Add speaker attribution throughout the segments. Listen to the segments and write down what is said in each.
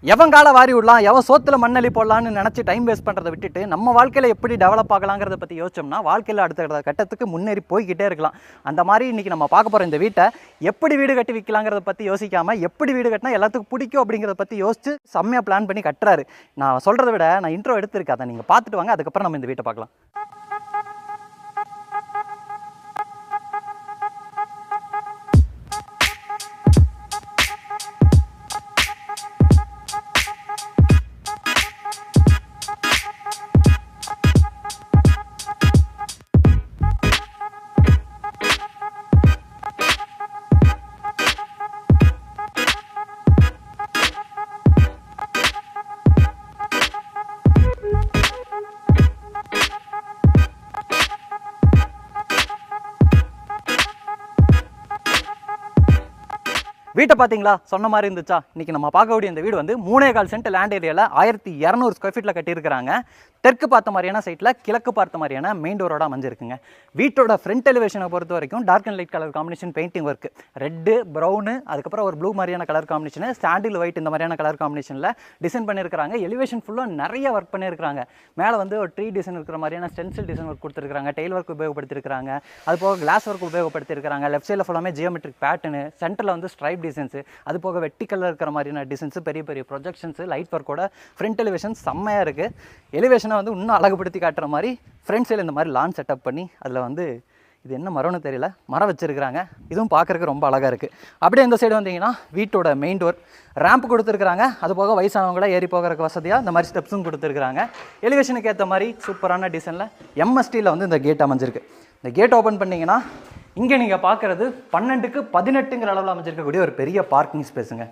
Speaker 1: எவன் காலை வாரி விடலாம், எவன் சோத்துல மண்ணலி போடலான்னு நினச்சி டைம் வேஸ்ட் பண்ணுறதை விட்டுட்டு நம்ம வாழ்க்கையில் எப்படி டெவலப் ஆகலாங்கிறத பற்றி யோசிச்சோம்னா வாழ்க்கையில் அடுத்த கட்டத்துக்கு முன்னேறி போய்கிட்டே இருக்கலாம். அந்த மாதிரி இன்றைக்கி நம்ம பார்க்க போகிற இந்த வீட்டை எப்படி வீடு கட்டி விற்கலாங்கிறத பற்றி யோசிக்காமல் எப்படி வீடு கட்டினா எல்லாத்துக்கும் பிடிக்கும் அப்படிங்கிறத பற்றி யோசிச்சு செம்மையாக பிளான் பண்ணி கட்டுறாரு. நான் சொல்கிறத விட நான் இன்ட்ரோ எடுத்திருக்கேன், அதை நீங்கள் பார்த்துட்டு வாங்க, அதுக்கப்புறம் நம்ம இந்த வீட்டை பார்க்கலாம். வீட்டை பார்த்தீங்களா, சொன்ன மாதிரி இருந்துச்சா? இன்றைக்கி நம்ம பார்க்கக்கூடிய இந்த வீடு வந்து 3.25 சென்ட் லேண்ட் ஏரியாவில் 1200 ஸ்கொயர் ஃபீட்டில் கட்டியிருக்கிறாங்க. தெற்கு பார்த்த மாதிரியான சைட்டில் கிழக்கு பார்த்த மாதிரியான மெயின் டோரோட அமைஞ்சிருக்குங்க. வீட்டோட ஃப்ரண்ட் எலிவேஷனை பொறுத்த வரைக்கும் dark and light colour combination painting work, red brown, அதுக்கப்புறம் ஒரு ப்ளூ மாதிரியான கலர் காம்பினேஷன், சாண்டில் ஒயிட், இந்த மாதிரியான கலர் காம்பினேஷனில் டிசைன் பண்ணியிருக்காங்க. எலிவேஷன் ஃபுல்லாக நிறைய ஒர்க் பண்ணியிருக்காங்க. மேலே வந்து ஒரு ட்ரீ டிசைன் இருக்கிற மாதிரியான ஸ்டென்சில் டிசைன் ஒர்க் கொடுத்துருக்காங்க. டெயில் ஒர்க் உபயோகப்படுத்திருக்காங்க. அது போக கிளாஸ் ஒர்க் உபயோகப்படுத்திருக்காங்க. லெஃப்ட் சைடில் ஃபுல்லாமே ஜியோமெட்ரிக் பேட்டர்னு, சென்டரில் வந்து ஸ்ட்ரைப் டிசைன்ஸு, அது போக வெட்டிக்கல்ல இருக்கிற மாதிரியான டிசைன்ஸு, பெரிய பெரிய ப்ரொஜெக்ஷன்ஸு, லைட் ஒர்க்கோட ஃப்ரண்ட் எலிவேஷன் செம்மையாக இருக்குது. எலிவேஷனை வந்து இன்னும் அழகுபடுத்தி காட்டுற மாதிரி ஃப்ரண்ட் சைடில் இந்த மாதிரி லான் செட்டப் பண்ணி அதில் வந்து இது என்ன மரம்னு தெரியல, மரம் வச்சுருக்கிறாங்க. இதுவும் பார்க்குறதுக்கு ரொம்ப அழகாக இருக்குது. அப்படியே இந்த சைடு வந்தீங்கன்னா வீட்டோட மெயின் டோர் ரேம்ப் கொடுத்துருக்காங்க. அது போக வயசானவங்கள ஏறி போகிறதுக்கு வசதியாக இந்த மாதிரி ஸ்டெப்ஸும் கொடுத்துருக்காங்க. எலிவேஷனுக்கு ஏற்ற மாதிரி சூப்பரான டிசைனில் எம்எஸ்டியில் வந்து இந்த கேட் அமைஞ்சிருக்கு. இந்த கேட் ஓப்பன் பண்ணிங்கன்னா இங்கே நீங்கள் பார்க்குறது 12க்கு 18ங்கிற அளவில் அமைஞ்சிருக்கக்கூடிய ஒரு பெரிய பார்க்கிங் ஸ்பேஸுங்க.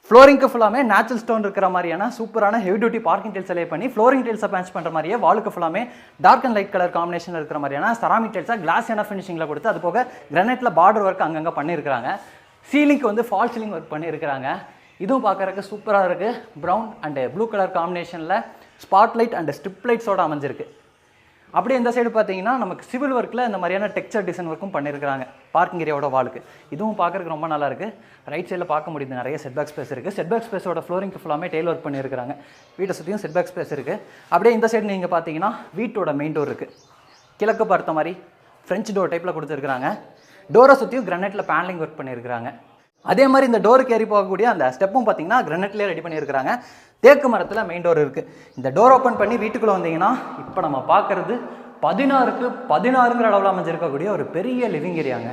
Speaker 1: ஃப்ளோரிங்க்கு ஃபுல்லாமே நேச்சுரல் ஸ்டோன் இருக்கிற மாதிரியான சூப்பரான heavy duty parking tiles select பண்ணி ஃப்ளோரிங் டைல்ஸை மேட்ச் பண்ணுற மாதிரியே வாலுக்கு ஃபுல்லாமே டார்க் அண்ட் லைட் கலர் காம்பினேஷனில் இருக்கிற மாதிரியான செராமிக் டைல்ஸாக கிளாஸியான ஃபினிஷிங்கில் கொடுத்து அது போக கிரானைட்டில் பார்டர் ஒர்க் அங்கங்கே பண்ணியிருக்காங்க. சீலிங்க்கு வந்து ஃபால் சீலிங் ஒர்க் பண்ணியிருக்கிறாங்க. இதுவும் பார்க்குறதுக்கு சூப்பராக இருக்குது. ப்ரௌன் அண்ட் ப்ளூ கலர் காம்பினேஷனில் ஸ்பாட்லைட் அண்ட் ஸ்ட்ரிப் லைட்ஸோடு அமைஞ்சிருக்கு. அப்படியே இந்த சைடு பார்த்தீங்கன்னா நமக்கு சிவில் ஒர்க்கில் இந்த மாதிரியான டெக்ஸ்சர் டிசைன் ஒர்க்கும் பண்ணியிருக்காங்க பார்க்கிங் ஏரியாவோட வாலுக்கு. இதுவும் பார்க்குறதுக்கு ரொம்ப நல்லா இருக்குது. ரைட் சைடில் பார்க்க முடியுது நிறைய செட்பேக் ஸ்பேஸ் இருக்குது. செட்பேக் ஸ்பேஸோட ஃப்ளோரிங்க்கு ஃபுல்லாமே டெயில் ஒர்க் பண்ணியிருக்காங்க. வீட்டை சுற்றியும் செட்பேக் ஸ்பேஸ் இருக்குது. அப்படியே இந்த சைடு நீங்கள் பார்த்தீங்கன்னா வீட்டோட மெயின் டோர் இருக்குது. கிழக்கு பார்த்த மாதிரி ஃப்ரெஞ்ச் டோர் டைப்பில் கொடுத்துருக்குறாங்க. டோரை சுற்றியும் கிரானைட்டில் பேனலிங் ஒர்க் பண்ணியிருக்காங்க. அதே மாதிரி இந்த டோருக்கு ஏறி போகக்கூடிய அந்த ஸ்டெப்பும் பார்த்தீங்கன்னா கிரானைட்லேயே ரெடி பண்ணியிருக்கிறாங்க. தேக்கு மரத்தில் மெயின் டோர் இருக்குது. இந்த டோர் ஓப்பன் பண்ணி வீட்டுக்குள்ளே வந்தீங்கன்னா இப்போ நம்ம பார்க்குறது 16க்கு 16ங்கிற அளவில் அமைஞ்சிருக்கக்கூடிய ஒரு பெரிய லிவிங் ஏரியாங்க.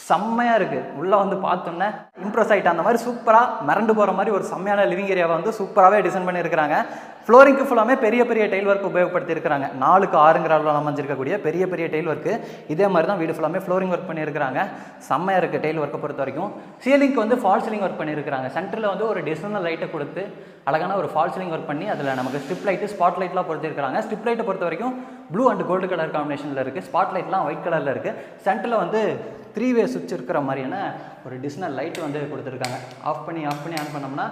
Speaker 1: செம்மையாக இருக்குது. உள்ளே வந்து பார்த்தோன்னே இம்ப்ரெஸ் ஆகிட்டு அந்த மாதிரி சூப்பராக மிரண்டு போகிற மாதிரி ஒரு செம்மையான லிவிங் ஏரியாவை வந்து சூப்பராகவே டிசைன் பண்ணியிருக்கிறாங்க. ஃப்ளோரிங்க்கு ஃபுல்லாமே பெரிய பெரிய டைல் ஒர்க் உபயோகப்படுத்தியிருக்கிறாங்க. 4க்கு 6ங்கிற அளவில் அமைஞ்சிருக்கக்கூடிய பெரிய பெரிய டைல் ஒர்க்கு. இதே மாதிரி தான் வீடு ஃபுல்லாமே ஃப்ளோரிங் ஒர்க் பண்ணியிருக்கிறாங்க. செம்மையாக இருக்குது டைல் ஒர்க்கை பொறுத்த வரைக்கும். சீலிங்க்கு வந்து ஃபால் சீலிங் ஒர்க் பண்ணியிருக்கிறாங்க. சென்டரில் வந்து ஒரு டிசைனல் லைட்டை கொடுத்து அழகான ஒரு ஃபால் சீலிங் ஒர்க் பண்ணி அதில் நமக்கு ஸ்ட்ரிப் லைட்டு ஸ்பாட் லைட்லாம் பொறுத்திருக்கிறாங்க. ஸ்ட்ரிப் லைட்டை பொறுத்த வரைக்கும் ப்ளூ அண்ட் கோல்டு கலர் காம்பினேஷனில் இருக்குது. ஸ்பாட் லைட்லாம் ஒயிட் கலரில் இருக்குது. சென்டரில் வந்து 3-வே சுவிட்ச் இருக்கிற மாதிரியான ஒரு டிசைனல் லைட் வந்து கொடுத்துருக்காங்க. ஆஃப் பண்ணி ஆன் பண்ணோம்னா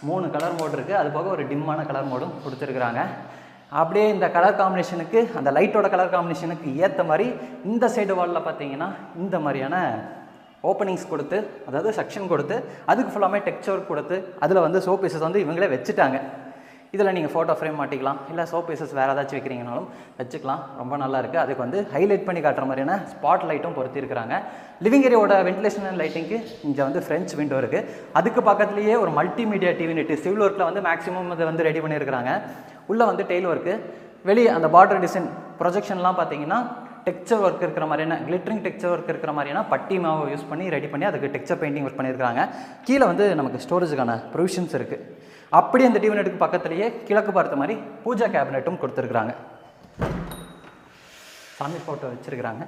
Speaker 1: 3 கலர் மோடு இருக்குது. அது போக ஒரு டிம்மான கலர் மோடும் கொடுத்துருக்குறாங்க. அப்படியே இந்த கலர் காம்பினேஷனுக்கு அந்த லைட்டோட கலர் காம்பினேஷனுக்கு ஏற்ற மாதிரி இந்த சைடு வாலில் பார்த்தீங்கன்னா இந்த மாதிரியான ஓப்பனிங்ஸ் கொடுத்து, அதாவது செக்ஷன் கொடுத்து அதுக்கு ஃபுல்லாமே டெக்ஸ்சர் கொடுத்து அதில் வந்து சோப் பீசஸ் வந்து இவங்களே வச்சுட்டாங்க. இதில் நீங்கள் ஃபோட்டோ ஃப்ரேம் மாட்டிக்கலாம், இல்லை சோப் பீசஸ் வேறு ஏதாச்சும் வைக்கிறீங்கனாலும் வச்சுக்கலாம். ரொம்ப நல்லா இருக்குது. அதுக்கு வந்து ஹைலைட் பண்ணி காட்டுற மாதிரியான ஸ்பாட் லைட்டும் பொறுத்திருக்கிறாங்க. லிவிங் ஏரியாவோட வென்டிலேஷன் அண்ட் லைட்டிங்க்கு இங்கே வந்து ஃப்ரெஞ்ச் விண்டோ இருக்குது. அதுக்கு பக்கத்துலேயே ஒரு மல்டிமீடியா டிவி நெட்டு சிவில் ஒர்க்கில் வந்து மேக்ஸிமம் இதை வந்து ரெடி பண்ணியிருக்கிறாங்க. உள்ளே வந்து டெயில் ஒர்க்கு, வெளியே அந்த பார்டர் டிசைன் ப்ரொஜெக்ஷன்லாம் பார்த்தீங்கன்னா டெக்ஸ்சர் ஒர்க் இருக்கிற மாதிரியான கிளிட்டரிங் டெக்ஸ்சர் ஒர்க் இருக்கிற மாதிரியான பட்டி மாவை யூஸ் பண்ணி ரெடி பண்ணி அதுக்கு டெக்ஸ்சர் பெயிண்டிங் ஒர்க் பண்ணியிருக்காங்க. கீழே வந்து நமக்கு ஸ்டோரேஜுக்கான ப்ரொவிஷன்ஸ் இருக்குது. அப்படியே அந்த டிவி நெட்டுக்கு பக்கத்துலேயே கிழக்கு பார்த்த மாதிரி பூஜா கேபினெட்டும் கொடுத்துருக்குறாங்க. சாமி ஃபோட்டோ வச்சுருக்குறாங்க.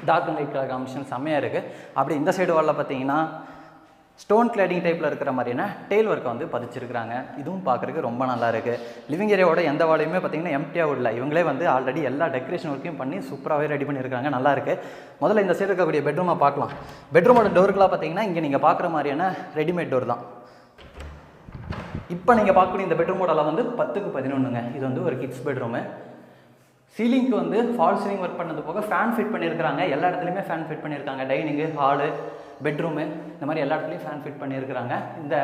Speaker 1: Dark and light colour combination செம்மையாக இருக்குது. அப்படி இந்த சைடு வாலில் பார்த்தீங்கன்னா ஸ்டோன் கிளாடிங் டைப்பில் இருக்கிற மாதிரியான டெயில் ஒர்க்கை வந்து பதிச்சிருக்கிறாங்க. இதுவும் பார்க்குறதுக்கு ரொம்ப நல்லா இருக்குது. லிவிங் ஏரியாவோட எந்த வாலையுமே பார்த்தீங்கன்னா எம்டியாக விடல. இவங்களே வந்து ஆல்ரெடி எல்லா டெக்கரேஷன் ஒர்க்கையும் பண்ணி சூப்பராகவே ரெடி பண்ணியிருக்காங்க. நல்லா இருக்குது. முதல்ல இந்த சைடு இருக்கக்கூடிய பெட்ரூமை பார்க்கலாம். பெட்ரூமோட டோருக்கெலாம் பார்த்தீங்கன்னா இங்கே நீங்கள் பார்க்குற மாதிரியான ரெடிமேட் டோர் தான். இப்போ நீங்கள் பார்க்கக்கூடிய இந்த பெட்ரூம் மாடலில் வந்து 10க்கு 11ங்க. இது வந்து ஒரு கிட்ஸ் பெட்ரூமு. Ceiling வந்து ஃபால் சீலிங் ஒர்க் பண்ணது போக ஃபேன் ஃபிட் பண்ணியிருக்காங்க. எல்லா இடத்துலையுமே ஃபேன் ஃபிட் பண்ணியிருக்காங்க. டைனிங்கு, ஹாலு, பெட்ரூமு இந்த மாதிரி எல்லா இடத்துலையும் ஃபேன் ஃபிட் பண்ணியிருக்கிறாங்க. இந்த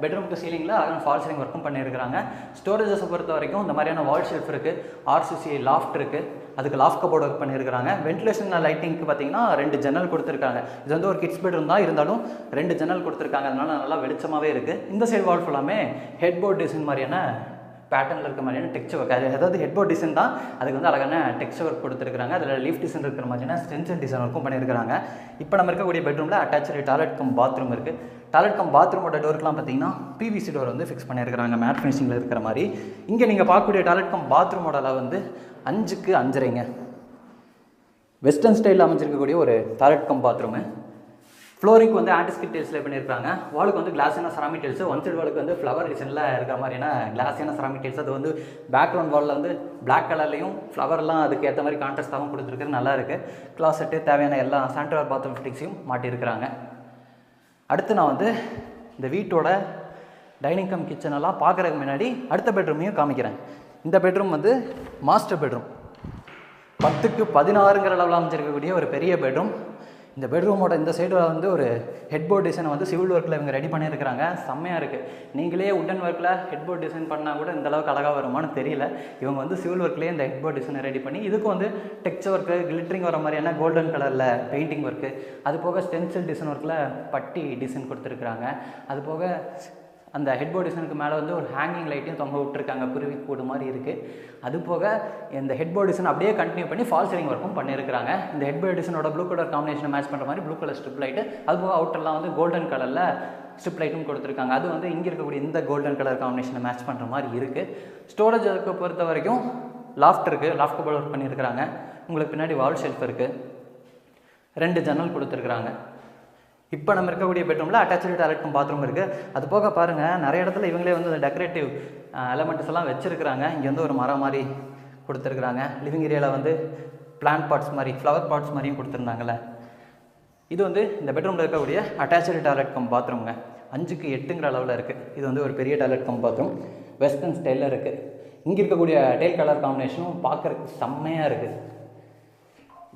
Speaker 1: பெட்ரூமுக்கு சீலிங்கில் அழகான ஃபால் சீலிங் ஒர்க்கும் பண்ணியிருக்கிறாங்க. ஸ்டோரேஜஸை பொறுத்த வரைக்கும் இந்த மாதிரியான வால் ஷெல்ஃப் இருக்குது, ஆர்சிசி லாஃப்ட் இருக்குது, அதுக்கு லாஃப்ட் கபோர்ட் ஒர்க் பண்ணியிருக்கிறாங்க. வென்டிலேஷன் லைட்டிங்க்கு பார்த்தீங்கன்னா 2 ஜன்னல் கொடுத்துருக்காங்க. இது வந்து ஒரு கிட்ஸ் பெட்ரூம் தான், இருந்தாலும் 2 ஜன்னல் கொடுத்துருக்காங்க, அதனால நல்லா வெளிச்சமாகவே இருக்குது. இந்த சைடு வால் ஃபுல்லாமே ஹெட்போர்ட் டிசைன் மாதிரியான பேட்டர்னில் இருக்க மாதிரியான டெக்ஸ்சர் ஒர்க், அதாவது ஹெட்போர்ட் டிசைன் தான், அதுக்கு வந்து அழகான டெக்ஸ்சர் ஒர்க் கொடுத்துருக்காங்க. அதில் லீஃப் டிசைன் இருக்கிற மாதிரியான ஸ்டென்சில் டிசைன் ஒர்க்கும் பண்ணியிருக்காங்க. இப்போ நம்ம இருக்கக்கூடிய பெட்ரூமில் அட்டாச்சு டாய்லெட் கம் பாத்ரூம் இருக்குது. டாய்லெட் கம் பாத்ரூமோட டோருக்குலாம் பார்த்தீங்கன்னா பிவிசி டோர் வந்து ஃபிக்ஸ் பண்ணியிருக்காங்க, மேட் ஃபினிஷிங்கில் இருக்கிற மாதிரி. இங்கே நீங்கள் பார்க்கக்கூடிய டாய்லெட் கம் பாத்ரூமோட அளவு வந்து 5க்கு 5.5 வெஸ்டர்ன் ஸ்டைலில் அமைச்சிருக்கக்கூடிய ஒரு டாய்லெட் கம் பாத்ரூமு. ஃப்ளோரிங்க்கு வந்து ஆன்டிஸ்கிட் டைல்ஸில் பண்ணியிருக்காங்க. வாலுக்கு வந்து கிளாஸான செராமிக் டைல்ஸ், ஒன் சைடு வாலுக்கு வந்து ஃப்ளவர் டிசைனில் இருக்கிற மாதிரியான கிளாஸான செராமிக் டைல்ஸ். அது வந்து பேக்ரவுண்ட் வாலில் வந்து பிளாக் கலர்லையும் ஃப்ளவர்லாம் அதுக்கு ஏற்ற மாதிரி கான்ட்ராஸ்டாகவும் கொடுத்துருக்குறது நல்லா இருக்குது. கிளாசெட்டு தேவையான எல்லா சானிட்டரி பாத்ரூம் ஃபிட்டிங்ஸையும் மாட்டியிருக்கிறாங்க. அடுத்து நான் வந்து இந்த வீட்டோட டைனிங் கம் கிச்சனெல்லாம் பார்க்குறதுக்கு முன்னாடி அடுத்த பெட்ரூமையும் காமிக்கிறேன். இந்த பெட்ரூம் வந்து மாஸ்டர் பெட்ரூம், 10க்கு 16ங்கிற அளவில் அமைச்சிருக்கக்கூடிய ஒரு பெரிய பெட்ரூம். இந்த பெட்ரூமோட இந்த சைடு வந்து ஒரு ஹெட்போர்ட் டிசைனை வந்து சிவில் ஒர்க்கில் இவங்க ரெடி பண்ணியிருக்கிறாங்க. செம்மையாக இருக்குது. நீங்களே உட்டன் ஒர்க்கில் ஹெட்போர்ட் டிசைன் பண்ணால் கூட இந்த அளவுக்கு அழகாக வருமானு தெரியல. இவங்க வந்து சிவில் ஒர்க்லேயே இந்த ஹெட்போர்ட் டிசைனை ரெடி பண்ணி இதுக்கு வந்து டெக்ஸ்சர் ஒர்க்கு, கிளிட்டரிங் வர மாதிரியான கோல்டன் கலரில் பெயிண்டிங் ஒர்க்கு, அது போக ஸ்டென்சில் டிசைன் ஒர்க்கில் பட்டி டிசைன் கொடுத்துருக்குறாங்க. அது போக அந்த ஹெட்போர்ட் டிசைனுக்கு மேலே வந்து ஒரு ஹேங்கிங் லைட்டையும் தொங்க விட்டுருக்காங்க, குருவி கூடு மாதிரி இருக்குது. அது போக இந்த ஹெட்போர்ட் டிசைன் அப்படியே கண்டினியூ பண்ணி ஃபால் சீலிங் ஒர்க்கும் பண்ணியிருக்காங்க. இந்த ஹெட்போர்ட் டிசைனோட ப்ளூ கலர் காம்பினேஷனை மேட்ச் பண்ணுற மாதிரி ப்ளூ கலர் ஸ்ட்ரிப் லைட்டு, அது போக அவுட்டர்லாம் வந்து கோல்டன் கலரில் ஸ்ட்ரிப் லைட்டும் கொடுத்துருக்காங்க. அது வந்து இங்கே இருக்கக்கூடிய இந்த கோல்டன் கலர் காம்பினேஷனை மேட்ச் பண்ணுற மாதிரி இருக்குது. ஸ்டோரேஜ் அதுக்கு பொறுத்த வரைக்கும் லாஃப்ட் இருக்குது, லாஃப்ட் கபோர்ட் ஒர்க் பண்ணியிருக்கிறாங்க. உங்களுக்கு பின்னாடி வால் ஷெல்ஃப் இருக்குது, 2 ஜன்னல் கொடுத்துருக்குறாங்க. இப்போ நம்ம இருக்கக்கூடிய பெட்ரூமில் அட்டாச்சு டாய்லெட் கம் பாத்ரூம் இருக்குது. அது போக பாருங்கள், நிறைய இடத்துல இவங்களே வந்து டெக்கரேட்டிவ் எலமெண்ட்ஸ் எல்லாம் வச்சுருக்கிறாங்க. இங்கே வந்து ஒரு மரம் மாதிரி கொடுத்துருக்குறாங்க. லிவிங் ஏரியாவில் வந்து பிளான்ட் பாட்ஸ் மாதிரி, ஃப்ளவர் பாட்ஸ் மாதிரியும் கொடுத்துருந்தாங்கல்ல. இது வந்து இந்த பெட்ரூமில் இருக்கக்கூடிய அட்டாச்சு டாய்லெட் கம் பாத்ரூம்ங்க. 5க்கு 8ங்கிற அளவில் இருக்குது. இது வந்து ஒரு பெரிய டாய்லெட் கம் பாத்ரூம், வெஸ்டர்ன் ஸ்டைலில் இருக்குது. இங்கே இருக்கக்கூடிய டைல் கலர் காம்பினேஷனும் பார்க்குறதுக்கு செம்மையாக இருக்குது.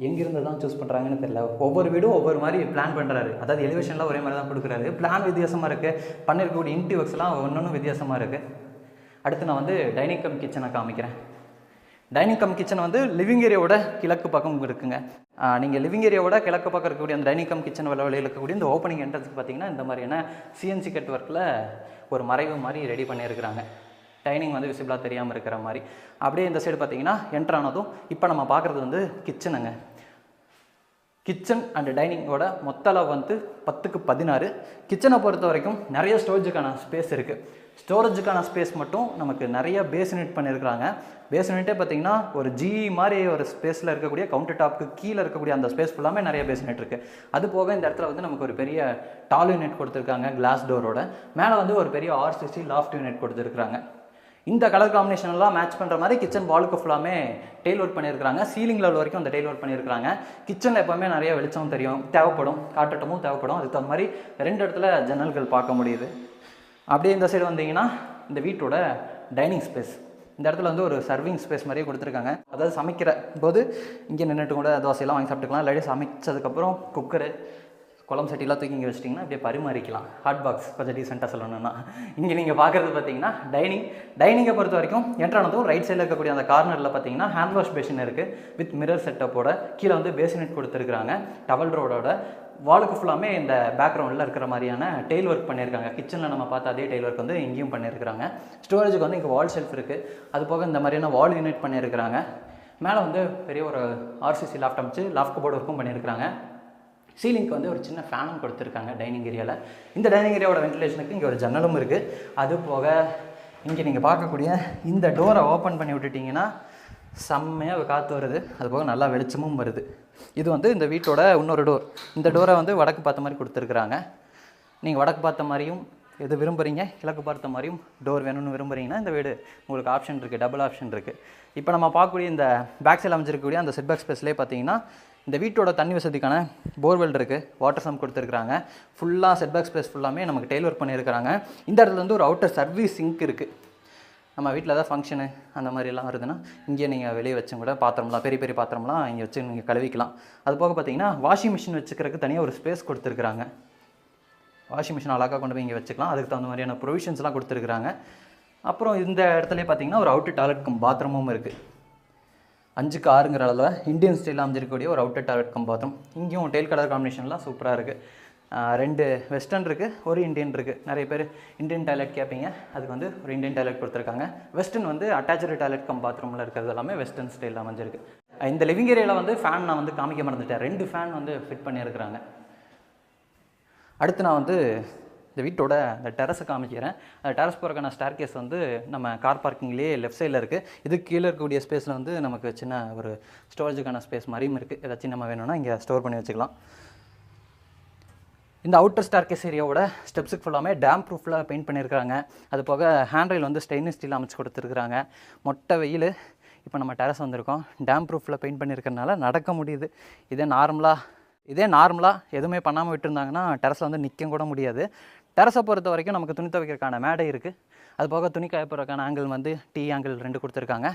Speaker 1: எங்கேருந்து தான் சூஸ் பண்ணுறாங்கன்னு தெரியல. ஒவ்வொரு வீடும் ஒவ்வொரு மாதிரி பிளான் பண்ணுறாரு. அதாவது எலிவேஷன்லாம் ஒரே மாதிரி தான் கொடுக்குறாரு. பிளான் வித்தியாசமாக இருக்குது, பண்ணிருக்கக்கூடிய இன்டி ஒர்க்ஸ்லாம் ஒன்று வித்தியாசமாக இருக்குது. அடுத்து நான் வந்து டைனிங் கம் கிச்சனை காமிக்கிறேன். டைனிங் கம் கிச்சன் வந்து லிவிங் ஏரியாவோட கிழக்கு பக்கம் இருக்குங்க. நீங்கள் லிவிங் ஏரியாவோட கிழக்கு பக்கம் இருக்கக்கூடிய அந்த டைனிங் கம் கிச்சன் வெளியில் இருக்கக்கூடிய இந்த ஓப்பனிங் என்ட்ரன்ஸுக்கு பார்த்தீங்கன்னா இந்த மாதிரியான சிஎன்சி கட் ஒர்க்கில் ஒரு மறைவு மாதிரி ரெடி பண்ணியிருக்கிறாங்க. டைனிங் வந்து விசிபிளாக தெரியாமல் இருக்கிற மாதிரி. அப்படியே இந்த சைடு பார்த்தீங்கன்னா என்ட்ரானதும் இப்போ நம்ம பார்க்குறது வந்து கிச்சனுங்க. கிச்சன் அண்ட் டைனிங்கோட மொத்த அளவு வந்து 10க்கு 16. கிச்சனை பொறுத்த வரைக்கும் நிறைய ஸ்டோரேஜுக்கான ஸ்பேஸ் இருக்குது. ஸ்டோரேஜுக்கான ஸ்பேஸ் மட்டும் நமக்கு நிறைய பேஸ்னெட் பண்ணியிருக்கிறாங்க. பேஸ்னெட்டே பார்த்தீங்கன்னா ஒரு மாதிரி ஒரு ஸ்பேஸில் இருக்கக்கூடிய கவுண்டர் டாப்க்கு கீழே இருக்கக்கூடிய அந்த ஸ்பேஸ் ஃபுல்லாமே நிறைய பேஸ்னெட் இருக்குது. அது போக இந்த இடத்துல வந்து நமக்கு ஒரு பெரிய டால் யூனிட் கொடுத்துருக்காங்க கிளாஸ் டோரோட. மேலே வந்து ஒரு பெரிய ஆர்சிசி லாஃப்ட் யூனிட் கொடுத்துருக்காங்க. இந்த கலர் காம்பினேஷன் எல்லாம் மேட்ச் பண்ணுற மாதிரி கிச்சன் வாலுக்கு ஃபுல்லாமே டெய்ல் ஒர்க் பண்ணியிருக்காங்க. சீலிங் லெவல் வரைக்கும் அந்த டெய்ல் ஒர்க் பண்ணியிருக்காங்க. கிச்சனில் எப்போவுமே நிறைய வெளிச்சம் தேவைப்படும், காற்றோட்டமும் தேவைப்படும். அதுக்கு தகுந்த மாதிரி 2 இடத்துல ஜன்னல்கள் பார்க்க முடியுது. அப்படியே இந்த சைடு வந்தீங்கன்னா இந்த வீட்டோட டைனிங் ஸ்பேஸ். இந்த இடத்துல வந்து ஒரு சர்விங் ஸ்பேஸ் மாதிரியே கொடுத்துருக்காங்க. அதாவது சமைக்கிற போது இங்கே நின்றுட்டு கூட தோசையெல்லாம் வாங்கி சாப்பிட்டுக்கலாம். இல்லாட்டி சமைச்சதுக்கப்புறம் குக்கரு, குழம்பு சட்டிலாம் தூக்கி இங்கே வச்சிட்டிங்கன்னா அப்படியே பரிமாறிக்கலாம். ஹாட் பாக்ஸ் கொஞ்சம் டீசெண்டாக சொல்லணும்னா. இங்கே நீங்கள் பார்க்குறது பார்த்தீங்கன்னா டைனிங்கை பொறுத்த வரைக்கும் என்ட்ரானதும் ரைட் சைடில் இருக்கக்கூடிய அந்த கார்னரில் பார்த்தீங்கன்னா ஹேண்ட் வாஷ் பேஷன் இருக்குது வித் மிரர் செட்டப்போட. கீழே வந்து பேசினெட் கொடுத்துருக்குறாங்க. டவல் ரோடோட வாலுக்கு ஃபுல்லாமே இந்த பேக்ரவுண்டில் இருக்கிற மாதிரியான டெய்ல் ஒர்க் பண்ணியிருக்காங்க. கிச்சனில் நம்ம பார்த்த அதே டெய்ல் ஒர்க் வந்து இங்கேயும் பண்ணியிருக்கிறாங்க. ஸ்டோரேஜுக்கு வந்து இங்கே வால் ஷெல்ஃப் இருக்குது. அது போக இந்த மாதிரியான வால் யூனிட் பண்ணியிருக்கிறாங்க. மேலே வந்து பெரிய ஒரு ஆர்சிசி லாஃப்ட் அமைச்சு லாஃப்ட் கபோர்ட் ஒர்க்கும் பண்ணியிருக்கிறாங்க. சீலிங்க்கு வந்து ஒரு சின்ன ஃபேனும் கொடுத்துருக்காங்க டைனிங் ஏரியாவில். இந்த டைனிங் ஏரியாவோட வென்டிலேஷனுக்கு இங்கே ஒரு ஜன்னலும் இருக்குது. அது போக இங்கே நீங்கள் பார்க்கக்கூடிய இந்த டோரை ஓப்பன் பண்ணி விட்டுட்டிங்கன்னா செம்மையாக காற்று வருது. அது போக நல்லா வெளிச்சமும் வருது. இது வந்து இந்த வீட்டோட இன்னொரு டோர். இந்த டோரை வந்து வடக்கு பார்த்த மாதிரி கொடுத்துருக்குறாங்க. நீங்கள் வடக்கு பார்த்த மாதிரியும் எது விரும்புகிறீங்க, கிழக்கு பார்த்த மாதிரியும் டோர் வேணும்னு விரும்புகிறீங்கன்னா இந்த வீடு உங்களுக்கு ஆப்ஷன் இருக்குது, டபுள் ஆப்ஷன் இருக்குது. இப்போ நம்ம பார்க்கக்கூடிய இந்த பேக் சைடில் அமைஞ்சிருக்கக்கூடிய அந்த செட் பேக் ஸ்பேஸ்லேயே பார்த்தீங்கன்னா இந்த வீட்டோட தண்ணி வசதிக்கான போர்வெல் இருக்குது, வாட்டர் சம் கொடுத்துருக்குறாங்க. ஃபுல்லாக செட் பேக் ஸ்பேஸ் ஃபுல்லாமே நமக்கு டெய்ல் ஒர்க் பண்ணியிருக்கிறாங்க. இந்த இடத்துல வந்து ஒரு அவுட்டர் சர்வீஸ் சிங்க் இருக்குது. நம்ம வீட்டில் ஏதாவது ஃபங்க்ஷனு அந்த மாதிரிலாம் வருதுன்னா இங்கே நீங்கள் வெளியே வச்சும் கூட பாத்திரம்லாம் பெரிய பெரிய பாத்திரம்லாம் இங்கே வச்சு நீங்கள் கழுவிக்கலாம். அது போக பார்த்தீங்கன்னா வாஷிங் மிஷின் வச்சுக்கிறதுக்கு தனியாக ஒரு ஸ்பேஸ் கொடுத்துருக்குறாங்க. வாஷிங் மிஷின் அழகாக கொண்டு போய் இங்கே வச்சுக்கலாம். அதுக்கு தகுந்த மாதிரியான ப்ரொவிஷன்ஸ்லாம் கொடுத்துருக்குறாங்க. அப்புறம் இந்த இடத்துல பார்த்தீங்கன்னா ஒரு அவுட்டர் டாய்லெட் கம் பாத்ரூமும் இருக்குது. 5க்கு 6ங்கிற அளவில் இந்தியன் ஸ்டைலில் அமைஞ்சிருக்கக்கூடிய ஒரு அவுட்டர் டாய்லெட் கம் பாத்ரூம். இங்கேயும் டெயில் கலர் காம்பினேஷன்லாம் சூப்பராக இருக்குது. 2 வெஸ்டர்ன் இருக்குது, ஒரு இந்தியன் இருக்குது. நிறைய பேர் இந்தியன் டாய்லெட் கேட்பீங்க, அதுக்கு வந்து ஒரு இந்தியன் டாய்லெட் கொடுத்துருக்காங்க. வெஸ்டர்ன் வந்து அட்டாச்சு டாய்லெட் கம் பாத்ரூமில் இருக்கிறது எல்லாமே வெஸ்டர்ன் ஸ்டைலில் அமைஞ்சிருக்கு. இந்த லிவிங் ஏரியாவில் வந்து ஃபேன் நான் வந்து காமிக்க மறந்துட்டேன். 2 ஃபேன் வந்து ஃபிட் பண்ணியிருக்கிறாங்க. அடுத்து நான் வந்து இந்த வீட்டோட இந்த டெரஸை காமிக்கிறேன். அந்த டெரஸ் போகிறக்கான ஸ்டேர் கேஸ் வந்து நம்ம கார் பார்க்கிங்லேயே லெஃப்ட் சைடில் இருக்குது. இது கீழே இருக்கக்கூடிய ஸ்பேஸில் வந்து நமக்கு சின்ன ஒரு ஸ்டோரேஜுக்கான ஸ்பேஸ் மாதிரியும் இருக்குது. ஏதாச்சும் நம்ம வேணும்னா இங்கே ஸ்டோர் பண்ணி வச்சுக்கலாம். இந்த அவுட்டர் ஸ்டேர் கேஸ் ஏரியாவோட ஸ்டெப்ஸுக்கு ஃபுல்லாமே டேம் ப்ரூஃபில் பெயிண்ட் பண்ணியிருக்காங்க. அது போக ஹேண்ட் ரெயில் வந்து ஸ்டெயின்லெஸ் ஸ்டீல் அமைச்சு கொடுத்துருக்குறாங்க. மொட்டை வெயில். இப்போ நம்ம டெரஸ் வந்திருக்கோம். டேம் ப்ரூஃபில் பெயிண்ட் பண்ணியிருக்கறனால நடக்க முடியுது. இதே நார்மலாக எதுவுமே பண்ணாமல் விட்டுருந்தாங்கன்னா டெரஸில் வந்து நிற்க கூட முடியாது. டெரஸை பொறுத்த வரைக்கும் நமக்கு துணி துவைக்கிறதுக்கான மேடை இருக்குது. அது போக துணி காய போடுறதுக்கான ஆங்கிள் வந்து டீ ஆங்கிள் 2 கொடுத்துருக்காங்க.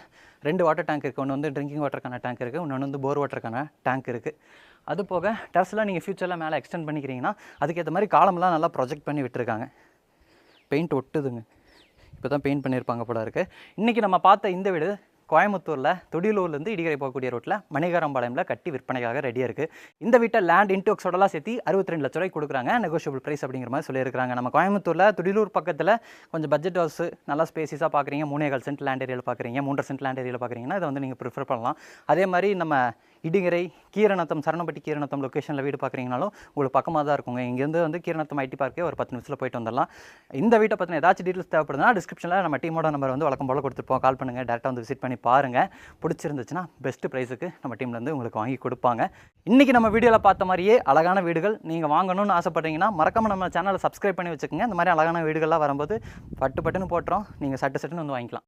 Speaker 1: 2 வாட்டர் டேங்க் இருக்குது. ஒன்று வந்து ட்ரிங்கிங் வாட்டருக்கான டேங்க் இருக்குது, இன்னொன்று வந்து போர் வாட்டருக்கான டேங்க் இருக்குது. அது போக டெரஸில் நீங்கள் ஃப்யூச்சரில் மேலே எக்ஸ்டெண்ட் பண்ணிக்கிறீங்கன்னா அதுக்கேற்ற மாதிரி காலம்லாம் நல்லா ப்ரொஜெக்ட் பண்ணி விட்டுருக்காங்க. பெயிண்ட் ஒட்டுதுங்க. இப்போ தான் பெயிண்ட் பண்ணியிருப்பாங்க போல இருக்குது. இன்றைக்கி நம்ம பார்த்த இந்த வீடு கோயம்புத்தூரில் துடியலூர்லேருந்து இடிகரை போகக்கூடிய ரோட்டில் மணிகாரம்பாளையமில் கட்டி விற்பனைக்காக ரெடியாக இருக்குது. இந்த வீட்டை லேண்ட் இன்டோக்ஸோடலாம் சேர்த்து 62 லட்ச ரூபாய்க்கு கொடுக்குறாங்க. நெகோஷியபிள் ப்ரைஸ் அப்படிங்கிற மாதிரி சொல்லியிருக்காங்க. நம்ம கோயம்புத்தூரில் துடியலூர் பக்கத்தில் கொஞ்சம் பட்ஜெட் ஹவுஸ் நல்லா ஸ்பேசிஸாக பார்க்குறீங்க, 3.25 சென்ட் லேண்ட் ஏரியாவில் பார்க்குறீங்க, 3.5 சென்ட் லேண்ட் ஏரியாவில் பார்க்குறீங்கன்னா இதை வந்து நீங்கள் ப்ரிஃபர் பண்ணலாம். அதே மாதிரி நம்ம இடிகரை கீரநத்தம் சரணப்பட்டி கீரநத்தம் லொக்கேஷனில் வீடு பார்க்குறீங்கனாலும் உங்களுக்கு பக்கமாக தான் இருக்குங்க. இங்கேருந்து வந்து கீரநத்தம் ஐடி பார்க்கே ஒரு 10 நிமிஷத்தில் போயிட்டு வந்துடலாம். இந்த வீட்டை பற்றின ஏதாச்சும் டீட்டெயில்ஸ் தேவைப்படுதுன்னா டிஸ்கிரிப்ஷனில் நம்ம டீமோட நம்பர் வந்து வழக்கம் போல் கொடுத்துருப்போம். கால் பண்ணுங்கள், டேரெக்டாக வந்து விசிட் பண்ணி பாருங்கள். பிடிச்சிருந்துச்சுன்னா பெஸ்ட் ப்ரைஸுக்கு நம்ம டீம்லேருந்து உங்களுக்கு வாங்கி கொடுப்பாங்க. இன்றைக்கி நம்ம வீடியோவில் பார்த்த மாதிரியே அழகான வீடுகள் நீங்கள் வாங்கணும்னு ஆசைப்பட்டீங்கன்னா மறக்காமல் நம்ம சேனலை சப்ஸ்கிரைப் பண்ணி வச்சுக்கோங்க. இந்த மாதிரி அழகான வீடுகள்லாம் வரும்போது பட்டுன்னு போட்டுரும், நீங்கள் சட்டுன்னு வந்து வாங்கிக்கலாம்.